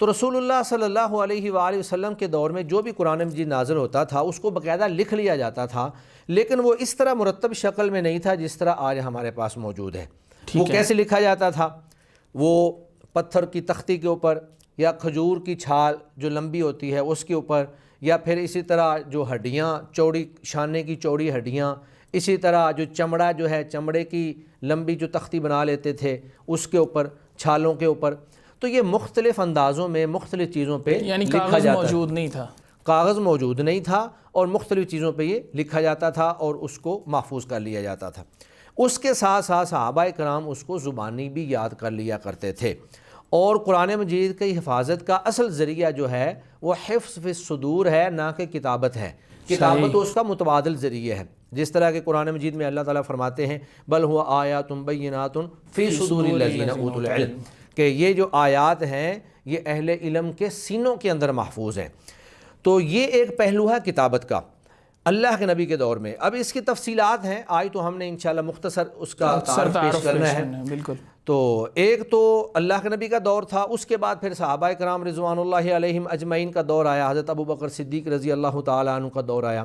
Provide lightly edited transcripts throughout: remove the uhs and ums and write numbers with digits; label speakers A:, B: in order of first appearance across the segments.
A: تو رسول اللہ صلی اللہ علیہ وآلہ وسلم کے دور میں جو بھی قرآن مجید نازل ہوتا تھا اس کو باقاعدہ لکھ لیا جاتا تھا، لیکن وہ اس طرح مرتب شکل میں نہیں تھا جس طرح آج ہمارے پاس موجود ہے۔ وہ کیسے لکھا جاتا تھا؟ وہ پتھر کی تختی کے اوپر، یا کھجور کی چھال جو لمبی ہوتی ہے اس کے اوپر، یا پھر اسی طرح جو ہڈیاں چوڑی، شانے کی چوڑی ہڈیاں، اسی طرح جو چمڑا جو ہے، چمڑے کی لمبی جو تختی بنا لیتے تھے اس کے اوپر، چھالوں کے اوپر۔ تو یہ مختلف اندازوں میں مختلف چیزوں پہ
B: یعنی
A: لکھا
B: کاغذ
A: جاتا
B: موجود نہیں تھا،
A: کاغذ موجود نہیں تھا، اور مختلف چیزوں پہ یہ لکھا جاتا تھا اور اس کو محفوظ کر لیا جاتا تھا۔ اس کے ساتھ ساتھ صحابہ کرام اس کو زبانی بھی یاد کر لیا کرتے تھے، اور قرآن مجید کی حفاظت کا اصل ذریعہ جو ہے وہ حفظ فی الصدور ہے، نہ کہ کتابت ہے۔ کتابت تو اس کا متبادل ذریعہ ہے، جس طرح کہ قرآن مجید میں اللہ تعالیٰ فرماتے ہیں بل هو آیات بینات فی صدور الذین اوتوا العلم، کہ یہ جو آیات ہیں یہ اہل علم کے سینوں کے اندر محفوظ ہیں۔ تو یہ ایک پہلو ہے کتابت کا اللہ کے نبی کے دور میں۔ اب اس کی تفصیلات ہیں، آج تو ہم نے انشاءاللہ مختصر اس کا تعارف پیش کرنا ہے۔
B: بالکل۔
A: تو ایک تو اللہ کے نبی کا دور تھا، اس کے بعد پھر صحابہ کرام رضوان اللہ علیہم اجمعین کا دور آیا، حضرت ابوبکر صدیق رضی اللہ تعالیٰ عنہ کا دور آیا۔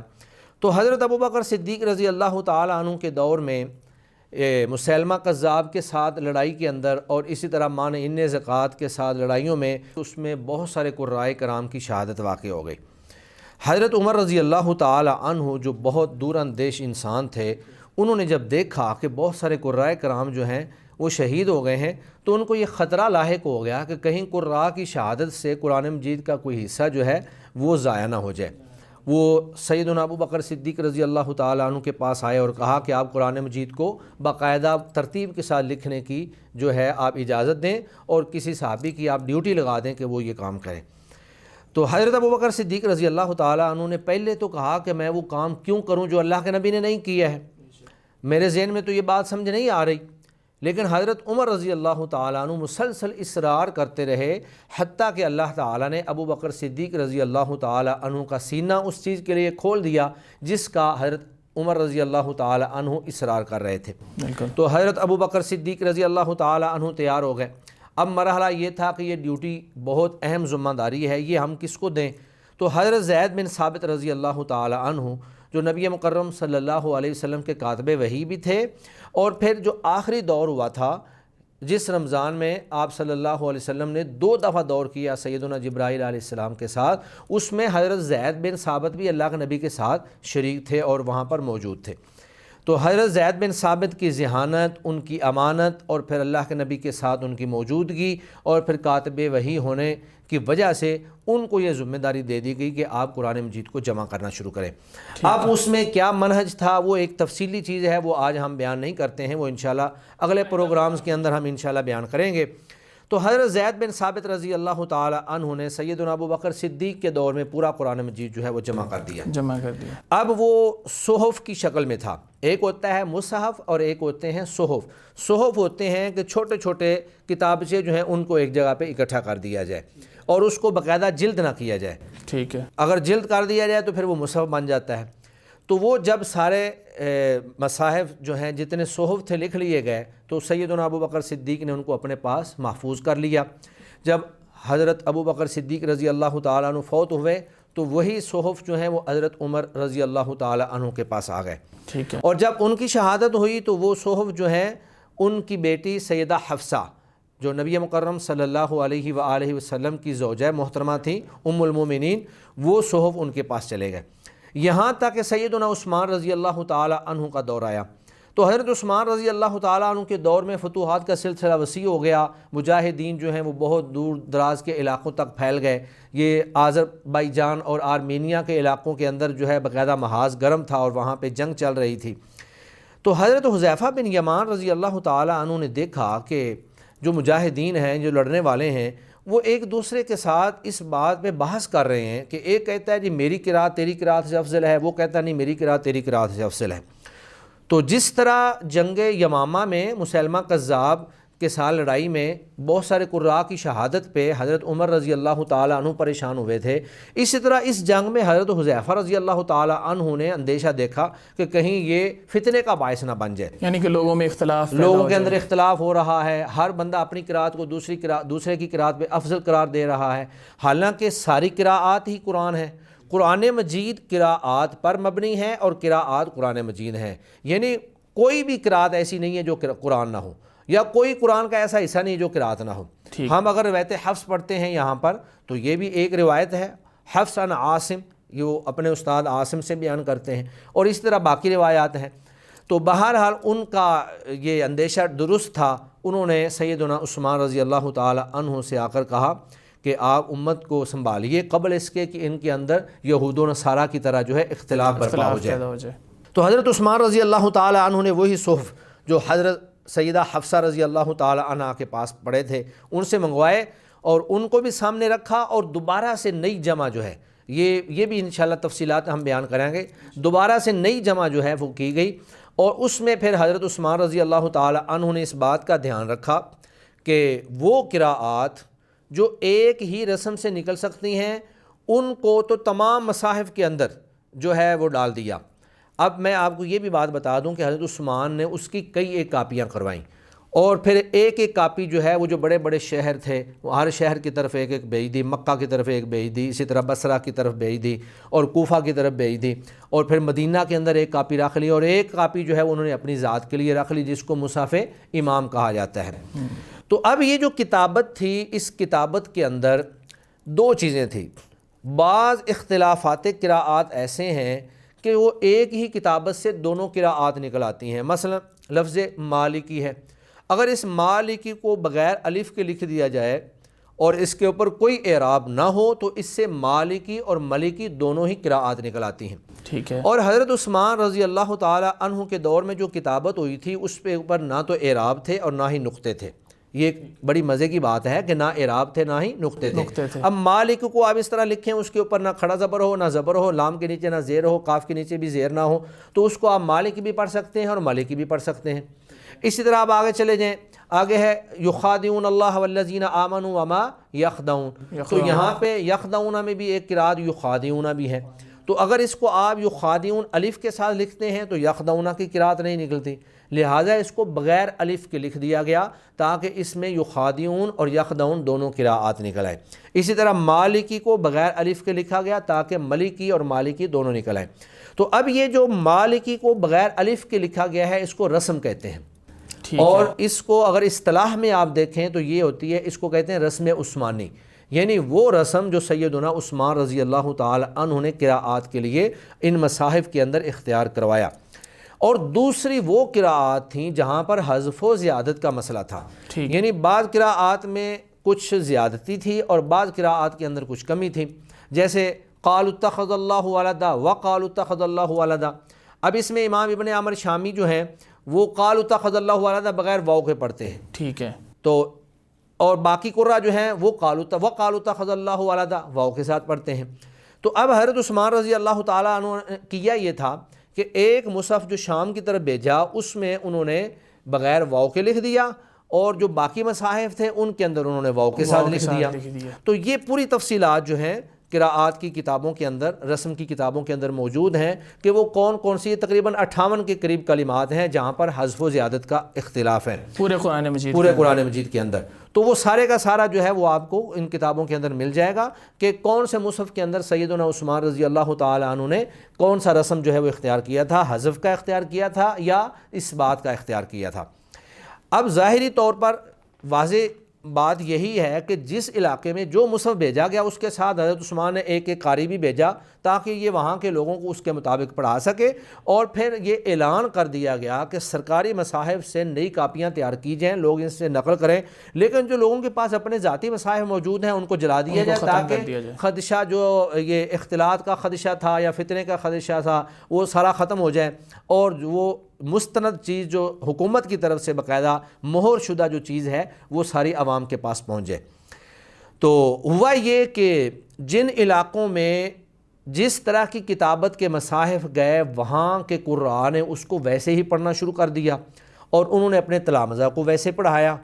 A: تو حضرت ابوبکر صدیق رضی اللہ تعالیٰ عنہ کے دور میں مسیلمہ کذاب کے ساتھ لڑائی کے اندر، اور اسی طرح مانع زکوٰۃ کے ساتھ لڑائیوں میں، اس میں بہت سارے قرائے کرام کی شہادت واقع ہو گئی۔ حضرت عمر رضی اللہ تعالی عنہ جو بہت دور اندیش انسان تھے، انہوں نے جب دیکھا کہ بہت سارے قرائے کرام جو ہیں وہ شہید ہو گئے ہیں، تو ان کو یہ خطرہ لاحق ہو گیا کہ کہیں قراء کی شہادت سے قرآن مجید کا کوئی حصہ جو ہے وہ ضائع نہ ہو جائے۔ وہ سیدنا ابو بکر صدیق رضی اللہ تعالیٰ عنہ کے پاس آئے اور کہا کہ آپ قرآن مجید کو باقاعدہ ترتیب کے ساتھ لکھنے کی جو ہے آپ اجازت دیں، اور کسی صحابی کی آپ ڈیوٹی لگا دیں کہ وہ یہ کام کریں۔ تو حضرت ابو بکر صدیق رضی اللہ تعالیٰ عنہ نے پہلے تو کہا کہ میں وہ کام کیوں کروں جو اللہ کے نبی نے نہیں کیا ہے، میرے ذہن میں تو یہ بات سمجھ نہیں آ رہی۔ لیکن حضرت عمر رضی اللہ تعالیٰ عنہ مسلسل اصرار کرتے رہے، حتیٰ کہ اللہ تعالیٰ نے ابو بکر صدیق رضی اللہ تعالیٰ عنہ کا سینہ اس چیز کے لیے کھول دیا جس کا حضرت عمر رضی اللہ تعالیٰ عنہ اصرار کر رہے تھے۔ تو حضرت ابو بکر صدیق رضی اللہ تعالیٰ عنہ تیار ہو گئے۔ اب مرحلہ یہ تھا کہ یہ ڈیوٹی بہت اہم ذمہ داری ہے، یہ ہم کس کو دیں؟ تو حضرت زید بن ثابت رضی اللہ تعالیٰ عنہ جو نبی مکرم صلی اللہ علیہ وسلم کے کاتب وحی بھی تھے، اور پھر جو آخری دور ہوا تھا جس رمضان میں آپ صلی اللہ علیہ وسلم نے 2 دفعہ دور کیا سیدنا جبرائیل علیہ السلام کے ساتھ، اس میں حضرت زید بن ثابت بھی اللہ کے نبی کے ساتھ شریک تھے اور وہاں پر موجود تھے۔ تو حضرت زید بن ثابت کی ذہانت، ان کی امانت، اور پھر اللہ کے نبی کے ساتھ ان کی موجودگی، اور پھر کاتب وحی ہونے کی وجہ سے ان کو یہ ذمہ داری دے دی گئی کہ آپ قرآن مجید کو جمع کرنا شروع کریں۔ اب اس میں کیا منہج تھا وہ ایک تفصیلی چیز ہے، وہ آج ہم بیان نہیں کرتے ہیں، وہ انشاءاللہ اگلے پروگرامز کے اندر ہم انشاءاللہ بیان کریں گے۔ تو حضرت زید بن ثابت رضی اللہ تعالی عنہ نے سیدنا ابو بکر صدیق کے دور میں پورا قرآن مجید جو ہے وہ جمع کر دیا۔ اب وہ صحف کی شکل میں تھا، ایک ہوتا ہے مصحف اور ایک ہوتے ہیں صحف۔ صحف ہوتے ہیں کہ چھوٹے چھوٹے کتابچے جو ہیں ان کو ایک جگہ پہ اکٹھا کر دیا جائے اور اس کو باقاعدہ جلد نہ کیا جائے، ٹھیک ہے، اگر جلد کر دیا جائے تو پھر وہ مصحف بن جاتا ہے۔ تو وہ جب سارے مصاحف جو ہیں جتنے صحف تھے لکھ لیے گئے، تو سیدنا ابو بکر صدیق نے ان کو اپنے پاس محفوظ کر لیا۔ جب حضرت ابو بکر صدیق رضی اللہ تعالیٰ عنہ فوت ہوئے تو وہی صحف جو ہیں وہ حضرت عمر رضی اللہ تعالیٰ عنہ کے پاس آ گئے، ٹھیک ہے۔ اور جب ان کی شہادت ہوئی تو وہ صحف جو ہیں ان کی بیٹی سیدہ حفصہ جو نبی مکرم صلی اللہ علیہ وآلہ وسلم کی زوجہ محترمہ تھیں، ام المومنین، وہ صحف ان کے پاس چلے گئے، یہاں تک کہ سیدنا عثمان رضی اللہ تعالی عنہ کا دور آیا۔ تو حضرت عثمان رضی اللہ تعالیٰ عنہ کے دور میں فتوحات کا سلسلہ وسیع ہو گیا، مجاہدین جو ہیں وہ بہت دور دراز کے علاقوں تک پھیل گئے، یہ آذربائیجان اور آرمینیا کے علاقوں کے اندر جو ہے باقاعدہ محاذ گرم تھا اور وہاں پہ جنگ چل رہی تھی۔ تو حضرت حذیفہ بن یمان رضی اللہ تعالیٰ عنہ نے دیکھا کہ جو مجاہدین ہیں، جو لڑنے والے ہیں، وہ ایک دوسرے کے ساتھ اس بات پہ بحث کر رہے ہیں کہ ایک کہتا ہے جی میری قرات تیری قرات سے افضل ہے، وہ کہتا ہے نہیں میری قرات تیری قرات سے افضل ہے۔ تو جس طرح جنگ یمامہ میں مسیلمہ کذاب کے سال لڑائی میں بہت سارے قراء کی شہادت پہ حضرت عمر رضی اللہ تعالیٰ عنہ پریشان ہوئے تھے، اسی طرح اس جنگ میں حضرت حذیفہ رضی اللہ تعالیٰ عنہ نے اندیشہ دیکھا کہ کہیں یہ فتنے کا باعث نہ بن جائے،
B: یعنی کہ لوگوں میں اختلاف
A: لوگوں کے اندر اختلاف ہو رہا ہے، ہر بندہ اپنی قرأت کو دوسرے کی قرأت پہ افضل قرار دے رہا ہے، حالانکہ ساری قراءات ہی قرآن ہے، قرآن مجید قراءات پر مبنی ہے اور قراءات قرآن مجید ہیں، یعنی کوئی بھی قرأت ایسی نہیں ہے جو قرآن نہ ہو، یا کوئی قرآن کا ایسا حصہ نہیں جو قرأت نہ ہو۔ ہم اگر روایت حفص پڑھتے ہیں یہاں پر تو یہ بھی ایک روایت ہے، حفص عن عاصم، یہ وہ اپنے استاد عاصم سے بیان کرتے ہیں، اور اس طرح باقی روایات ہیں۔ تو بہرحال ان کا یہ اندیشہ درست تھا، انہوں نے سیدنا عثمان رضی اللہ تعالی عنہ سے آ کر کہا کہ آپ امت کو سنبھالیے قبل اس کے کہ ان کے اندر یہود و نصارہ کی طرح جو ہے اختلاف برپا ہو جائے۔ تو حضرت عثمان رضی اللہ تعالی عنہ نے وہی صحف جو حضرت سیدہ حفصہ رضی اللہ تعالی عنہ کے پاس پڑے تھے ان سے منگوائے، اور ان کو بھی سامنے رکھا، اور دوبارہ سے نئی جمع جو ہے یہ بھی انشاءاللہ تفصیلات ہم بیان کریں گے، دوبارہ سے نئی جمع جو ہے وہ کی گئی، اور اس میں پھر حضرت عثمان رضی اللہ تعالی عنہ نے اس بات کا دھیان رکھا کہ وہ قراءات جو ایک ہی رسم سے نکل سکتی ہیں ان کو تو تمام مصاحف کے اندر جو ہے وہ ڈال دیا۔ اب میں آپ کو یہ بھی بات بتا دوں کہ حضرت عثمان نے اس کی کئی ایک کاپیاں کروائیں، اور پھر ایک ایک کاپی جو ہے وہ جو بڑے بڑے شہر تھے وہ ہر شہر کی طرف ایک ایک بھیج دی، مکہ کی طرف ایک بھیج دی، اسی طرح بصرہ کی طرف بھیج دی، اور کوفہ کی طرف بھیج دی، اور پھر مدینہ کے اندر ایک کاپی رکھ لی، اور ایک کاپی جو ہے انہوں نے اپنی ذات کے لیے رکھ لی جس کو مصحف امام کہا جاتا ہے۔ تو اب یہ جو کتابت تھی، اس کتابت کے اندر دو چیزیں تھیں، بعض اختلافات قراءات ایسے ہیں کہ وہ ایک ہی کتابت سے دونوں قراءات نکل آتی ہیں، مثلا لفظ مالکی ہے، اگر اس مالکی کو بغیر الف کے لکھ دیا جائے اور اس کے اوپر کوئی اعراب نہ ہو تو اس سے مالکی اور ملکی دونوں ہی قراءات نکل آتی ہیں،
B: ٹھیک ہے۔
A: اور حضرت عثمان رضی اللہ تعالی عنہ کے دور میں جو کتابت ہوئی تھی اس پہ اوپر نہ تو اعراب تھے اور نہ ہی نقطے تھے، یہ ایک بڑی مزے کی بات ہے کہ نہ اعراب تھے نہ ہی نقطے تھے۔ اب مالک کو آپ اس طرح لکھیں اس کے اوپر نہ کھڑا زبر ہو نہ زبر ہو، لام کے نیچے نہ زیر ہو، قاف کے نیچے بھی زیر نہ ہو، تو اس کو آپ مالک بھی پڑھ سکتے ہیں اور مالکی بھی پڑھ سکتے ہیں۔ اسی طرح آپ آگے چلے جائیں، آگے ہے یخادعون اللہ والذین آمنوا وما یخدعون، تو یہاں پہ یخدعون میں بھی ایک قرأت یخادعون بھی ہے، تو اگر اس کو آپ یخادعون الف کے ساتھ لکھتے ہیں تو یخدعون کی قرأت نہیں نکلتی، لہٰذا اس کو بغیر الف کے لکھ دیا گیا تاکہ اس میں یخادعون اور یخدعون دونوں قراءات نکل آئے۔ اسی طرح مالکی کو بغیر الف کے لکھا گیا تاکہ ملکی اور مالکی دونوں نکل آئے۔ تو اب یہ جو مالکی کو بغیر الف کے لکھا گیا ہے اس کو رسم کہتے ہیں، اور اس کو اگر اصطلاح میں آپ دیکھیں تو یہ ہوتی ہے، اس کو کہتے ہیں رسم عثمانی، یعنی وہ رسم جو سیدنا عثمان رضی اللہ تعالی عنہ نے قراءات کے لیے ان مصاحف کے اندر اختیار کروایا۔ اور دوسری وہ قراءات تھیں جہاں پر حذف و زیادت کا مسئلہ تھا، یعنی بعض قراءات میں کچھ زیادتی تھی اور بعض قراءات کے اندر کچھ کمی تھی، جیسے قالوا اتخذ اللہ ولدا وقالوا اتخذ اللہ ولدا۔ اب اس میں امام ابن عامر شامی جو ہیں وہ قالوا اتخذ اللہ ولدا بغیر واو کے پڑھتے ہیں،
B: ٹھیک ہے،
A: تو اور باقی قراء جو ہیں وہ وقالوا اتخذ اللہ ولدا واو کے ساتھ پڑھتے ہیں۔ تو اب حضرت عثمان رضی اللہ تعالیٰ عنہ نے کیا یہ تھا کہ ایک مصحف جو شام کی طرف بھیجا اس میں انہوں نے بغیر واو کے لکھ دیا، اور جو باقی مصاحف تھے ان کے اندر انہوں نے واو کے ساتھ لکھ دیا۔ تو یہ پوری تفصیلات جو ہیں قراءات کی کتابوں کے اندر، رسم کی کتابوں کے اندر موجود ہیں کہ وہ کون کون سی تقریباً 58 کے قریب کلمات ہیں جہاں پر حذف و زیادت کا اختلاف ہے پورے قرآن مجید کے اندر۔ تو وہ سارے کا سارا جو ہے وہ آپ کو ان کتابوں کے اندر مل جائے گا کہ کون سے مصحف کے اندر سیدنا عثمان رضی اللہ تعالی عنہ نے کون سا رسم جو ہے وہ اختیار کیا تھا، حذف کا اختیار کیا تھا یا اس بات کا اختیار کیا تھا۔ اب ظاہری طور پر واضح بات یہی ہے کہ جس علاقے میں جو مصحف بھیجا گیا اس کے ساتھ حضرت عثمان نے ایک ایک قاری بھی بھیجا تاکہ یہ وہاں کے لوگوں کو اس کے مطابق پڑھا سکے، اور پھر یہ اعلان کر دیا گیا کہ سرکاری مصاحف سے نئی کاپیاں تیار کی جائیں، لوگ ان سے نقل کریں، لیکن جو لوگوں کے پاس اپنے ذاتی مصاحف موجود ہیں ان کو جلا دیا جائے تاکہ خدشہ جو یہ اختلاط کا خدشہ تھا یا فتنے کا خدشہ تھا وہ سارا ختم ہو جائے، اور وہ مستند چیز جو حکومت کی طرف سے باقاعدہ مہر شدہ جو چیز ہے وہ ساری عوام کے پاس پہنچ جائے۔ تو ہوا یہ کہ جن علاقوں میں جس طرح کی کتابت کے مصاحف گئے وہاں کے قراء نے اس کو ویسے ہی پڑھنا شروع کر دیا، اور انہوں نے اپنے تلامذہ کو ویسے پڑھایا،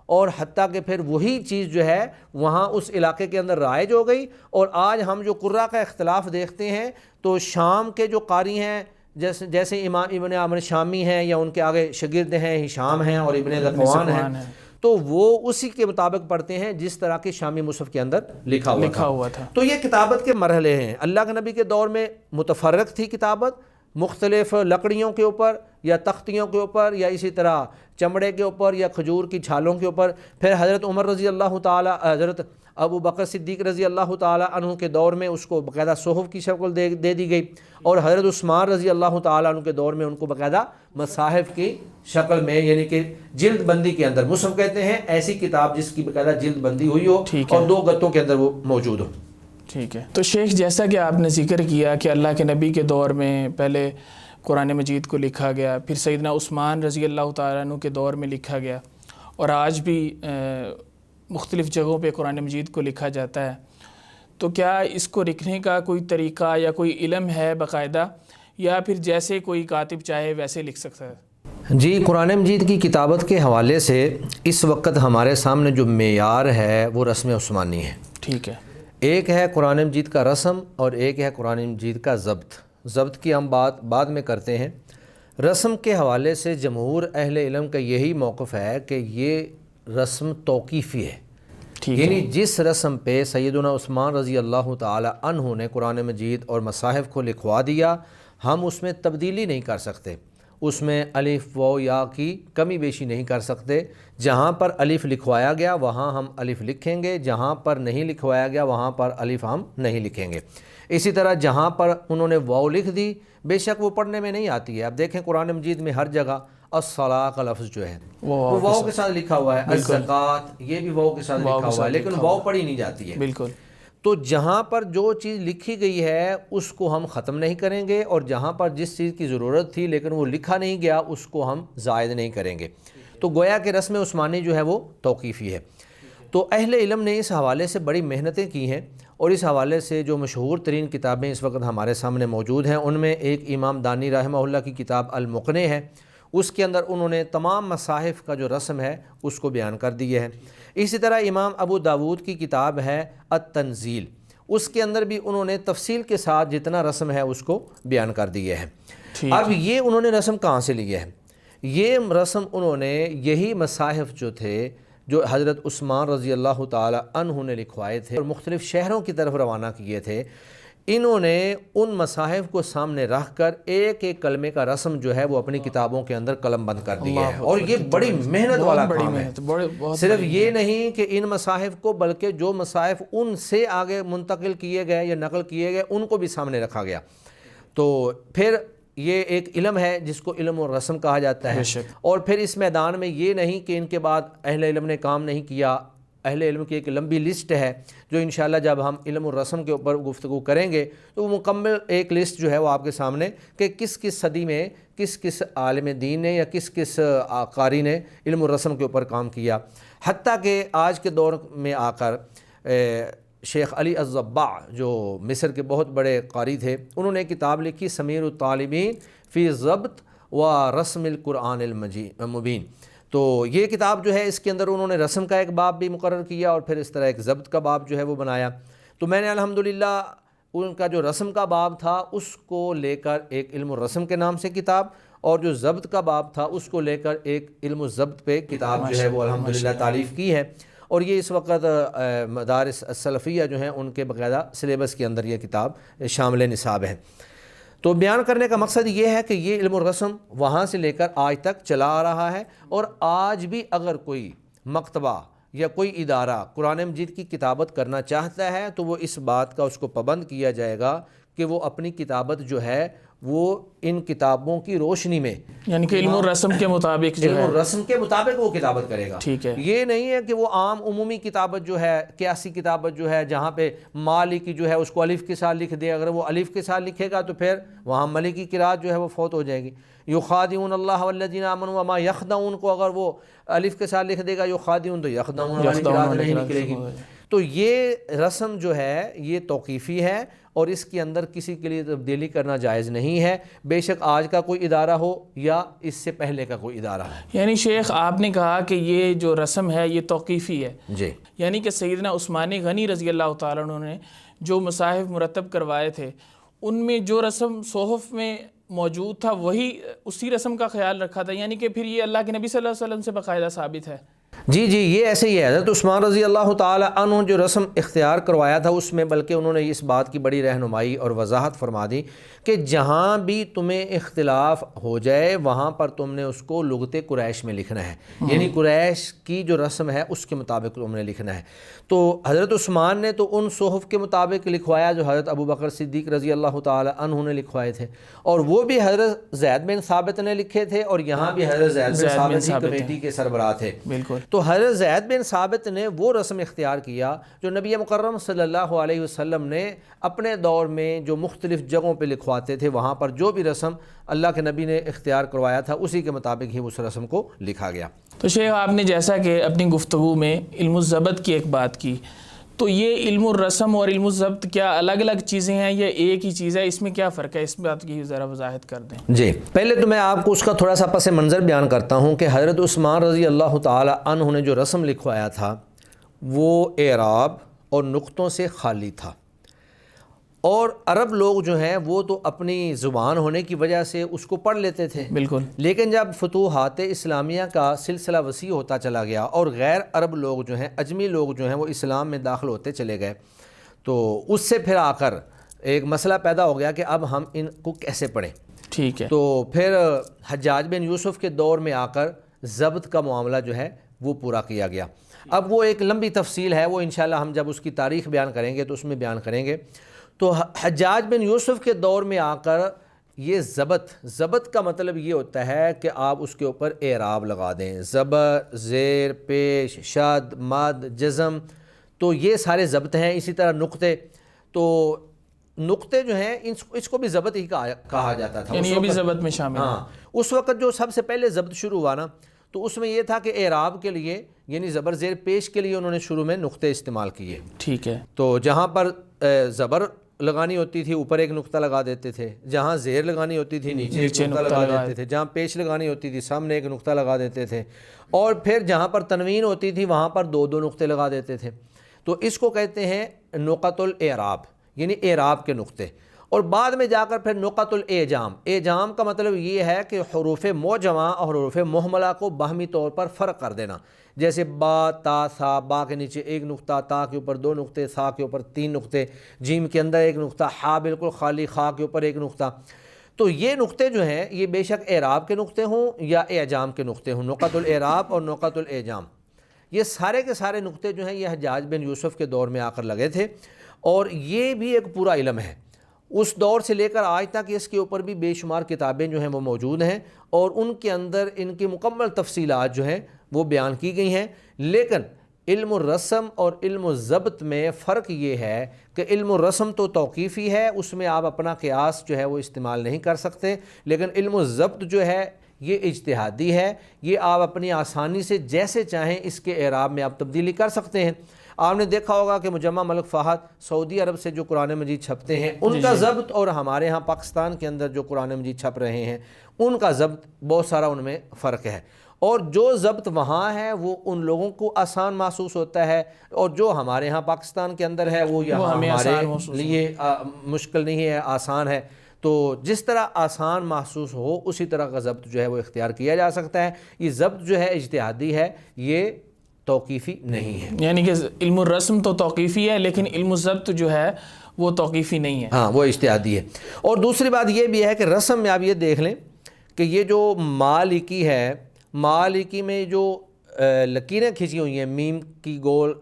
A: اور حتیٰ کہ پھر وہی چیز جو ہے وہاں اس علاقے کے اندر رائج ہو گئی. اور آج ہم جو قراء کا اختلاف دیکھتے ہیں تو شام کے جو قاری ہیں جیسے امام ابن عامر شامی ہیں یا ان کے آگے شاگرد ہیں ہشام ہیں اور ابن ذکوان ہیں، تو وہ اسی کے مطابق پڑھتے ہیں جس طرح کے شامی مصحف کے اندر لکھا ہوا تھا. تو یہ کتابت کے مرحلے ہیں. اللہ کے نبی کے دور میں متفرق تھی کتابت، مختلف لکڑیوں کے اوپر یا تختیوں کے اوپر یا اسی طرح چمڑے کے اوپر یا کھجور کی چھالوں کے اوپر. پھر حضرت عمر رضی اللہ تعالی، حضرت ابو بکر صدیق رضی اللہ تعالی عنہ کے دور میں اس کو باقاعدہ صحف کی شکل دے دی گئی، اور حضرت عثمان رضی اللہ تعالی عنہ کے دور میں ان کو باقاعدہ مصاحف کی شکل میں، یعنی کہ جلد بندی کے اندر، مصحف کہتے ہیں ایسی کتاب جس کی باقاعدہ جلد بندی ہوئی ہو اور 2 گتوں کے اندر وہ موجود ہو.
B: ٹھیک ہے. تو شیخ جیسا کہ آپ نے ذکر کیا کہ اللہ کے نبی کے دور میں پہلے قرآن مجید کو لکھا گیا، پھر سیدنا عثمان رضی اللہ تعالیٰ عنہ کے دور میں لکھا گیا، اور آج بھی مختلف جگہوں پہ قرآن مجید کو لکھا جاتا ہے، تو کیا اس کو لکھنے کا کوئی طریقہ یا کوئی علم ہے باقاعدہ، یا پھر جیسے کوئی کاتب چاہے ویسے لکھ سکتا ہے؟
A: جی، قرآن مجید کی کتابت کے حوالے سے اس وقت ہمارے سامنے جو معیار ہے وہ رسم عثمانی ہے.
B: ٹھیک ہے.
A: ایک ہے قرآن مجید کا رسم اور ایک ہے قرآن مجید کا ضبط. ضبط کی ہم بات بعد میں کرتے ہیں. رسم کے حوالے سے جمہور اہل علم کا یہی موقف ہے کہ یہ رسم توقیفی ہے، یعنی جس رسم پہ سیدنا عثمان رضی اللہ تعالی عنہ نے قرآن مجید اور مصاحف کو لکھوا دیا، ہم اس میں تبدیلی نہیں کر سکتے، اس میں الف و یا کی کمی بیشی نہیں کر سکتے. جہاں پر الف لکھوایا گیا وہاں ہم الف لکھیں گے، جہاں پر نہیں لکھوایا گیا وہاں پر الف ہم نہیں لکھیں گے. اسی طرح جہاں پر انہوں نے واو لکھ دی، بے شک وہ پڑھنے میں نہیں آتی ہے. اب دیکھیں قرآن مجید میں ہر جگہ الصلاۃ کا لفظ جو ہے وہ واو کے ساتھ لکھا ہوا ہے، الزکات یہ بھی واو کے ساتھ لکھا ہوا ہے، لیکن واو پڑھی نہیں جاتی ہے.
B: بالکل.
A: تو جہاں پر جو چیز لکھی گئی ہے اس کو ہم ختم نہیں کریں گے، اور جہاں پر جس چیز کی ضرورت تھی لیکن وہ لکھا نہیں گیا اس کو ہم زائد نہیں کریں گے. تو گویا کہ رسم عثمانی جو ہے وہ توقیفی ہے. تو اہل علم نے اس حوالے سے بڑی محنتیں کی ہیں، اور اس حوالے سے جو مشہور ترین کتابیں اس وقت ہمارے سامنے موجود ہیں ان میں ایک امام دانی رحمہ اللہ کی کتاب المقنع ہے. اس کے اندر انہوں نے تمام مصاحف کا جو رسم ہے اس کو بیان کر دیے ہیں. اسی طرح امام ابو داود کی کتاب ہے التنزیل، اس کے اندر بھی انہوں نے تفصیل کے ساتھ جتنا رسم ہے اس کو بیان کر دیے ہیں. اب یہ انہوں نے رسم کہاں سے لیے ہیں؟ یہ رسم انہوں نے یہی مصاحف جو تھے جو حضرت عثمان رضی اللہ تعالی عنہ نے لکھوائے تھے اور مختلف شہروں کی طرف روانہ کیے تھے، انہوں نے ان مصاحف کو سامنے رکھ کر ایک ایک کلمے کا رسم جو ہے وہ اپنی کتابوں کے اندر قلم بند کر دیا ہے. اور یہ بڑی محنت والا کام ہے. صرف یہ نہیں کہ ان مصاحف کو، بلکہ جو مصاحف ان سے آگے منتقل کیے گئے یا نقل کیے گئے ان کو بھی سامنے رکھا گیا. تو پھر یہ ایک علم ہے جس کو علم و رسم کہا جاتا ہے. اور پھر اس میدان میں یہ نہیں کہ ان کے بعد اہل علم نے کام نہیں کیا. اہل علم کی ایک لمبی لسٹ ہے جو انشاءاللہ جب ہم علم و رسم کے اوپر گفتگو کریں گے تو وہ مکمل ایک لسٹ جو ہے وہ آپ کے سامنے کہ کس کس صدی میں کس کس عالم دین نے یا کس کس قاری نے علم و رسم کے اوپر کام کیا. حتیٰ کہ آج کے دور میں آ کر شیخ علی الضباع جو مصر کے بہت بڑے قاری تھے، انہوں نے کتاب لکھی سمیر الطالبین فی ضبط و رسم القرآن المبین. تو یہ کتاب جو ہے اس کے اندر انہوں نے رسم کا ایک باب بھی مقرر کیا اور پھر اس طرح ایک ضبط کا باب جو ہے وہ بنایا. تو میں نے الحمدللہ ان کا جو رسم کا باب تھا اس کو لے کر ایک علم الرسم کے نام سے کتاب، اور جو ضبط کا باب تھا اس کو لے کر ایک علم الضبط پہ کتاب جو ہے وہ الحمدللہ تالیف کی ہے. اور یہ اس وقت مدارس السلفیہ جو ہیں ان کے باقاعدہ سلیبس کے اندر یہ کتاب شامل نصاب ہے. تو بیان کرنے کا مقصد یہ ہے کہ یہ علم الرسم وہاں سے لے کر آج تک چلا آ رہا ہے، اور آج بھی اگر کوئی مکتبہ یا کوئی ادارہ قرآن مجید کی کتابت کرنا چاہتا ہے تو وہ اس بات کا اس کو پابند کیا جائے گا کہ وہ اپنی کتابت جو ہے وہ ان کتابوں کی روشنی میں، یعنی کہ
B: علم الرسم کے مطابق
A: علم الرسم کے مطابق وہ کتابت کرے گا.
B: ٹھیک ہے.
A: یہ نہیں ہے کہ وہ عام عمومی کتابت جو ہے، قیاسی کتابت جو ہے جہاں پہ مالکی جو ہے اس کو الف کے ساتھ لکھ دے. اگر وہ الف کے ساتھ لکھے گا تو پھر وہاں ملکی قرات جو ہے وہ فوت ہو جائے گی. یخادعون اللہ والذین آمنوا وما یخدعون کو اگر وہ الف کے ساتھ لکھ دے گا یخادعون تو یخدعون والی قرات نہیں نکلے گی. تو یہ رسم جو ہے یہ توقیفی ہے اور اس کے اندر کسی کے لیے تبدیلی کرنا جائز نہیں ہے، بے شک آج کا کوئی ادارہ ہو یا اس سے پہلے کا کوئی ادارہ ہو۔
B: یعنی شیخ آپ نے کہا کہ یہ جو رسم ہے یہ توقیفی ہے،
A: جی،
B: یعنی کہ سیدنا عثمان غنی رضی اللہ تعالیٰ عنہ نے جو مصاحف مرتب کروائے تھے ان میں جو رسم صحف میں موجود تھا وہی اسی رسم کا خیال رکھا تھا، یعنی کہ پھر یہ اللہ کے نبی صلی اللہ علیہ وسلم سے باقاعدہ ثابت ہے۔
A: جی جی، یہ ایسے ہی ہے۔ حضرت عثمان رضی اللہ تعالی عنہ جو رسم اختیار کروایا تھا اس میں بلکہ انہوں نے اس بات کی بڑی رہنمائی اور وضاحت فرما دی کہ جہاں بھی تمہیں اختلاف ہو جائے وہاں پر تم نے اس کو لغت قریش میں لکھنا ہے، یعنی قریش کی جو رسم ہے اس کے مطابق تم نے لکھنا ہے۔ تو حضرت عثمان نے تو ان صحف کے مطابق لکھوایا جو حضرت ابو بکر صدیق رضی اللہ تعالی عنہ نے لکھوائے تھے، اور وہ بھی حضرت زید بن ثابت نے لکھے تھے، اور یہاں بھی حضرت زید بن ثابت کمیٹی کے سربراہ تھے۔
B: بالکل۔
A: تو حضرت زید بن ثابت نے وہ رسم اختیار کیا جو نبی مکرم صلی اللہ علیہ وسلم نے اپنے دور میں جو مختلف جگہوں پہ لکھواتے تھے، وہاں پر جو بھی رسم اللہ کے نبی نے اختیار کروایا تھا اسی کے مطابق ہی اس رسم کو لکھا گیا۔
B: تو شیخ آپ نے جیسا کہ اپنی گفتگو میں علم الضبط کی ایک بات کی، تو یہ علم الرسم اور علم الضبط کیا الگ الگ چیزیں ہیں یا ایک ہی چیز ہے؟ اس میں کیا فرق ہے؟ اس بات کی ذرا وضاحت کر دیں۔
A: جی، پہلے تو میں آپ کو اس کا تھوڑا سا پس منظر بیان کرتا ہوں کہ حضرت عثمان رضی اللہ تعالی عنہ نے جو رسم لکھوایا تھا وہ اعراب اور نقطوں سے خالی تھا، اور عرب لوگ جو ہیں وہ تو اپنی زبان ہونے کی وجہ سے اس کو پڑھ لیتے تھے۔
B: بالکل۔
A: لیکن جب فتوحات اسلامیہ کا سلسلہ وسیع ہوتا چلا گیا اور غیر عرب لوگ جو ہیں، اجمی لوگ جو ہیں وہ اسلام میں داخل ہوتے چلے گئے، تو اس سے پھر آ کر ایک مسئلہ پیدا ہو گیا کہ اب ہم ان کو کیسے پڑھیں۔
B: ٹھیک ہے۔
A: تو پھر حجاج بن یوسف کے دور میں آ کر ضبط کا معاملہ جو ہے وہ پورا کیا گیا۔ اب وہ ایک لمبی تفصیل ہے، وہ انشاءاللہ ہم جب اس کی تاریخ بیان کریں گے تو اس میں بیان کریں گے۔ تو حجاج بن یوسف کے دور میں آ کر یہ ضبط کا مطلب یہ ہوتا ہے کہ آپ اس کے اوپر اعراب لگا دیں، زبر، زیر، پیش، شد، مد، جزم، تو یہ سارے ضبط ہیں۔ اسی طرح نقطے، تو نقطے جو ہیں اس کو بھی ضبط ہی کہا جاتا تھا،
B: یعنی یہ بھی ضبط میں شامل ہے۔
A: ہاں، اس وقت جو سب سے پہلے ضبط شروع ہوا نا تو اس میں یہ تھا کہ اعراب کے لیے یعنی زبر زیر پیش کے لیے انہوں نے شروع میں نقطے استعمال کیے۔
B: ٹھیک ہے۔
A: تو جہاں پر زبر لگانی ہوتی تھی اوپر ایک نقطہ لگا دیتے تھے، جہاں زیر لگانی ہوتی تھی نیچے ایک نقطہ لگا دیتے تھے، جہاں پیش لگانی ہوتی تھی سامنے ایک نقطہ لگا دیتے تھے، اور پھر جہاں پر تنوین ہوتی تھی وہاں پر دو نقطے لگا دیتے تھے۔ تو اس کو کہتے ہیں نقط الاعراب، یعنی اعراب کے نقطے۔ اور بعد میں جا کر پھر نقط الاعجام، اعجام کا مطلب یہ ہے کہ حروف معجمہ اور حروف مہملہ کو باہمی طور پر فرق کر دینا، جیسے با، تا، ثا، با کے نیچے ایک نقطہ، تا کے اوپر دو نقطے، ثا کے اوپر تین نقطے، جیم کے اندر ایک نقطہ، ہا بالکل خالی، خا کے اوپر ایک نقطہ۔ تو یہ نقطے جو ہیں یہ بے شک اعراب کے نقطے ہوں یا اعجام کے نقطے ہوں، نقط الاعراب اور نقط الاعجام، یہ سارے کے سارے نقطے جو ہیں یہ حجاج بن یوسف کے دور میں آ کر لگے تھے، اور یہ بھی ایک پورا علم ہے۔ اس دور سے لے کر آج تک اس کے اوپر بھی بے شمار کتابیں جو ہیں وہ موجود ہیں، اور ان کے اندر ان کی مکمل تفصیلات جو ہیں وہ بیان کی گئی ہیں۔ لیکن علم الرسم اور علم الضبط میں فرق یہ ہے کہ علم الرسم تو توقیفی ہے، اس میں آپ اپنا قیاس جو ہے وہ استعمال نہیں کر سکتے، لیکن علم الضبط جو ہے یہ اجتہادی ہے، یہ آپ اپنی آسانی سے جیسے چاہیں اس کے اعراب میں آپ تبدیلی کر سکتے ہیں۔ آپ نے دیکھا ہوگا کہ مجمع ملک فہد سعودی عرب سے جو قرآن مجید چھپتے ہیں ان کا ضبط اور ہمارے ہاں پاکستان کے اندر جو قرآن مجید چھپ رہے ہیں ان کا ضبط بہت سارا ان میں فرق ہے، اور جو ضبط وہاں ہے وہ ان لوگوں کو آسان محسوس ہوتا ہے، اور جو ہمارے ہاں پاکستان کے اندر ہے وہ یہاں ہمارے لیے مشکل نہیں ہے، آسان ہے۔ تو جس طرح آسان محسوس ہو اسی طرح کا ضبط جو ہے وہ اختیار کیا جا سکتا ہے۔ یہ ضبط جو ہے اجتہادی ہے، یہ توقیفی نہیں ہے،
B: یعنی کہ علم الرسم تو توقیفی ہے لیکن علم الضبط جو ہے وہ توقیفی نہیں ہے،
A: ہاں وہ اجتہادی ہے۔ اور دوسری بات یہ بھی ہے کہ رسم میں آپ یہ دیکھ لیں کہ یہ جو مالکی ہے، مالکی میں جو لکیریں کھینچی ہوئی ہیں، میم کی گول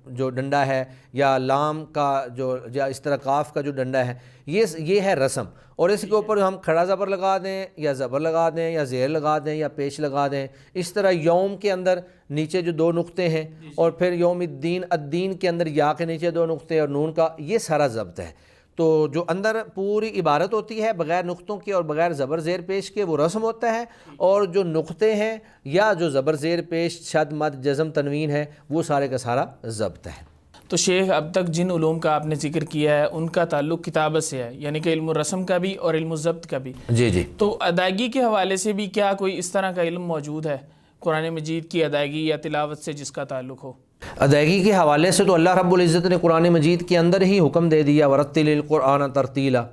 A: جو ڈنڈا ہے، یا لام کا جو، یا اس طرح کاف کا جو ڈنڈا ہے، یہ ہے رسم، اور اس کے اوپر ہم کھڑا زبر لگا دیں یا زبر لگا دیں یا زیر لگا دیں یا پیش لگا دیں۔ اس طرح یوم کے اندر نیچے جو دو نقطے ہیں، اور پھر یوم الدین، الدین کے اندر یا کے نیچے دو نقطے اور نون کا، یہ سارا ضبط ہے۔ تو جو اندر پوری عبارت ہوتی ہے بغیر نقطوں کے اور بغیر زبر زیر پیش کے وہ رسم ہوتا ہے، اور جو نقطے ہیں یا جو زبر زیر پیش، شد، مد، جزم، تنوین ہے وہ سارے کا سارا ضبط ہے۔
B: تو شیخ اب تک جن علوم کا آپ نے ذکر کیا ہے ان کا تعلق کتابت سے ہے، یعنی کہ علم الرسم کا بھی اور علم الضبط کا بھی.
A: جی جی.
B: تو ادائیگی کے حوالے سے بھی کیا کوئی اس طرح کا علم موجود ہے قرآن مجید کی ادائیگی یا تلاوت سے جس کا تعلق ہو؟
A: ادائیگی کے حوالے سے تو اللہ رب العزت نے قرآن مجید کے اندر ہی حکم دے دیا ورتل القرآن ترتیلا،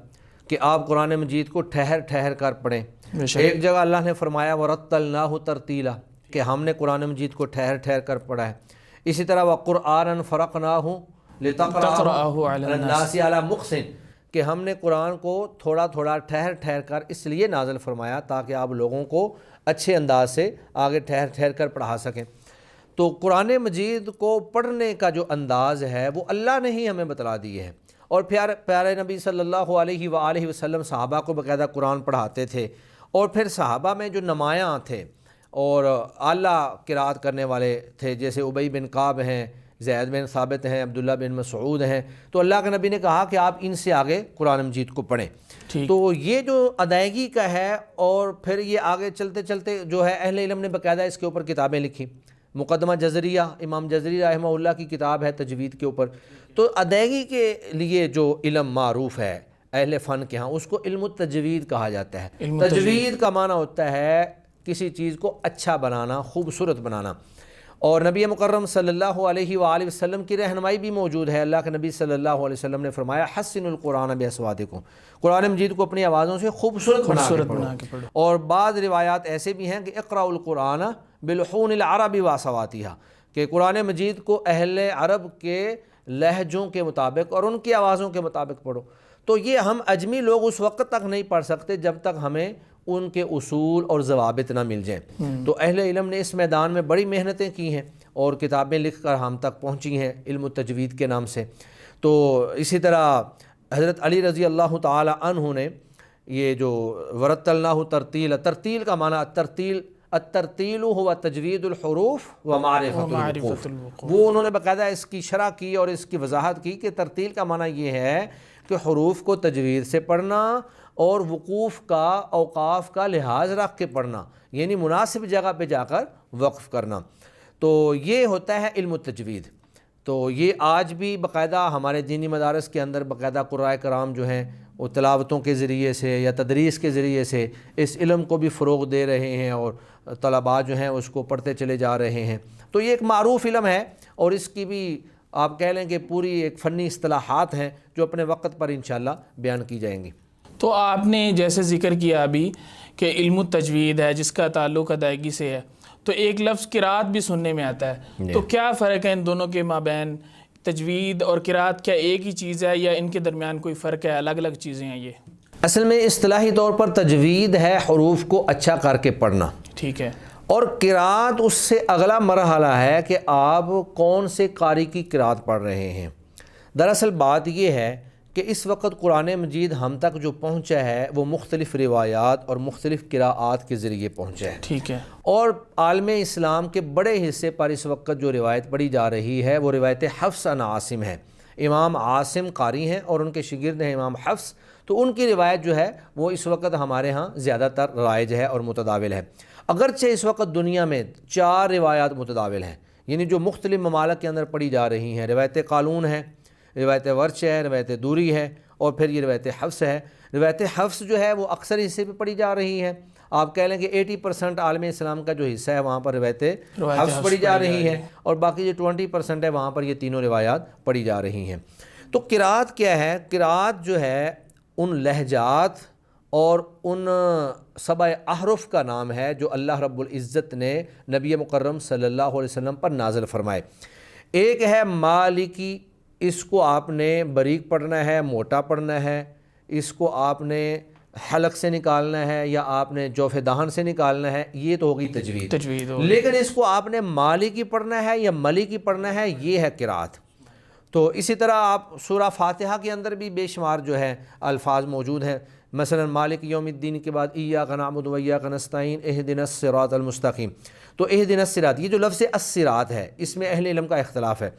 A: کہ آپ قرآن مجید کو ٹھہر ٹھہر کر پڑھیں. ایک جگہ اللہ نے فرمایا ورتلناہ ترتیلا، کہ ہم نے قرآن مجید کو ٹھہر ٹھہر کر پڑھا ہے. اسی طرح وقرآنا فرقناہ لتقرأہ علی الناس علی مکث، کہ ہم نے قرآن کو تھوڑا تھوڑا ٹھہر ٹھہر کر اس لیے نازل فرمایا تاکہ آپ لوگوں کو اچھے انداز سے آگے ٹھہر ٹھہر کر پڑھا سکیں. تو قرآن مجید کو پڑھنے کا جو انداز ہے وہ اللہ نے ہی ہمیں بتلا دی ہے. اور پیارے نبی صلی اللہ علیہ وآلہ وسلم صحابہ کو باقاعدہ قرآن پڑھاتے تھے. اور پھر صحابہ میں جو نمایاں تھے اور اعلیٰ قرات کرنے والے تھے، جیسے ابی بن کعب ہیں، زید بن ثابت ہیں، عبداللہ بن مسعود ہیں، تو اللہ کے نبی نے کہا کہ آپ ان سے آگے قرآن مجید کو پڑھیں. تو یہ جو ادائیگی کا ہے، اور پھر یہ آگے چلتے چلتے جو ہے اہل علم نے باقاعدہ اس کے اوپر کتابیں لکھی. مقدمہ جزریہ، امام جزری رحمہ اللہ کی کتاب ہے تجوید کے اوپر. تو ادائیگی کے لیے جو علم معروف ہے اہل فن کے ہاں، اس کو علم التجوید کہا جاتا ہے. تجوید کا معنی ہوتا ہے کسی چیز کو اچھا بنانا، خوبصورت بنانا. اور نبی مکرم صلی اللہ علیہ وآلہ وسلم کی رہنمائی بھی موجود ہے. اللہ کے نبی صلی اللہ علیہ وسلم نے فرمایا حسن القرآن باصواتکم، قرآن مجید کو اپنی آوازوں سے خوبصورت بنا کے پڑھو. اور بعض روایات ایسے بھی ہیں کہ اقرأوا القرآن بلحون العرب واصواتها، کہ قرآن مجید کو اہل عرب کے لہجوں کے مطابق اور ان کی آوازوں کے مطابق پڑھو. تو یہ ہم اجمی لوگ اس وقت تک نہیں پڑھ سکتے جب تک ہمیں ان کے اصول اور ضوابط نہ مل جائیں. تو اہل علم نے اس میدان میں بڑی محنتیں کی ہیں اور کتابیں لکھ کر ہم تک پہنچی ہیں علم التجوید کے نام سے. تو اسی طرح حضرت علی رضی اللہ تعالی عنہ نے یہ جو ورتلناہ ترتیل، ترتیل کا معنی الترتیل ہوا تجوید الحروف و معرفت الوقوف، وہ انہوں نے باقاعدہ اس کی شرح کی اور اس کی وضاحت کی کہ ترتیل کا معنی یہ ہے کہ حروف کو تجوید سے پڑھنا اور وقوف کا، اوقاف کا لحاظ رکھ کے پڑھنا، یعنی مناسب جگہ پہ جا کر وقف کرنا. تو یہ ہوتا ہے علم التجوید. تو یہ آج بھی باقاعدہ ہمارے دینی مدارس کے اندر باقاعدہ قرآء کرام جو ہیں وہ تلاوتوں کے ذریعے سے یا تدریس کے ذریعے سے اس علم کو بھی فروغ دے رہے ہیں اور طلباء جو ہیں اس کو پڑھتے چلے جا رہے ہیں. تو یہ ایک معروف علم ہے اور اس کی بھی آپ کہہ لیں کہ پوری ایک فنی اصطلاحات ہیں جو اپنے وقت پر انشاءاللہ بیان کی جائیں گی.
B: تو آپ نے جیسے ذکر کیا ابھی کہ علم التجوید ہے جس کا تعلق ادائیگی سے ہے، تو ایک لفظ قرات بھی سننے میں آتا ہے. تو کیا فرق ہے ان دونوں کے مابین؟ تجوید اور قرات کیا ایک ہی چیز ہے یا ان کے درمیان کوئی فرق ہے، الگ الگ چیزیں ہیں یہ؟
A: اصل میں اصطلاحی طور پر تجوید ہے حروف کو اچھا کر کے پڑھنا،
B: ٹھیک ہے.
A: اور قرات اس سے اگلا مرحلہ ہے کہ آپ کون سے قاری کی قرات پڑھ رہے ہیں. دراصل بات یہ ہے کہ اس وقت قرآن مجید ہم تک جو پہنچا ہے وہ مختلف روایات اور مختلف قراءات کے ذریعے پہنچا ہے،
B: ٹھیک ہے. اور
A: عالم اسلام کے بڑے حصے پر اس وقت جو روایت پڑھی جا رہی ہے وہ روایت حفص عن عاصم ہے. امام عاصم قاری ہیں اور ان کے شاگرد ہیں امام حفص. تو ان کی روایت جو ہے وہ اس وقت ہمارے ہاں زیادہ تر رائج ہے اور متداول ہے. اگرچہ اس وقت دنیا میں 4 روایات متداول ہیں، یعنی جو مختلف ممالک کے اندر پڑھی جا رہی ہیں. روایت قالون ہے، روایت ورش ہے، روایت دوری ہے، اور پھر یہ روایت حفص ہے. روایت حفص جو ہے وہ اکثر حصے پہ پڑھی جا رہی ہے. آپ کہہ لیں کہ 80% عالم اسلام کا جو حصہ ہے وہاں پر روایت حفص پڑھی جا رہی ہے، اور باقی جو 20% ہے وہاں پر یہ تینوں روایات پڑھی جا رہی ہیں. تو قرات کیا ہے؟ قرات جو ہے ان لہجات اور ان 7 احرف کا نام ہے جو اللہ رب العزت نے نبی مکرم صلی اللہ علیہ وسلم پر نازل فرمائے. ایک ہے مالکی، اس کو آپ نے باریک پڑھنا ہے، موٹا پڑھنا ہے، اس کو آپ نے حلق سے نکالنا ہے یا آپ نے جوف دہن سے نکالنا ہے، یہ تو ہوگی تجوید. لیکن اس کو آپ نے مالکی پڑھنا ہے یا ملکی پڑھنا ہے، یہ ہے قرات. تو اسی طرح آپ سورہ فاتحہ کے اندر بھی بے شمار جو ہے الفاظ موجود ہیں. مثلا مالک یوم الدین کے بعد ایاک نعبد و ایاک نستعین اہدنا الصراط المستقیم. تو اہدنا الصراط، یہ جو لفظ الصراط ہے اس میں اہل علم کا اختلاف ہے.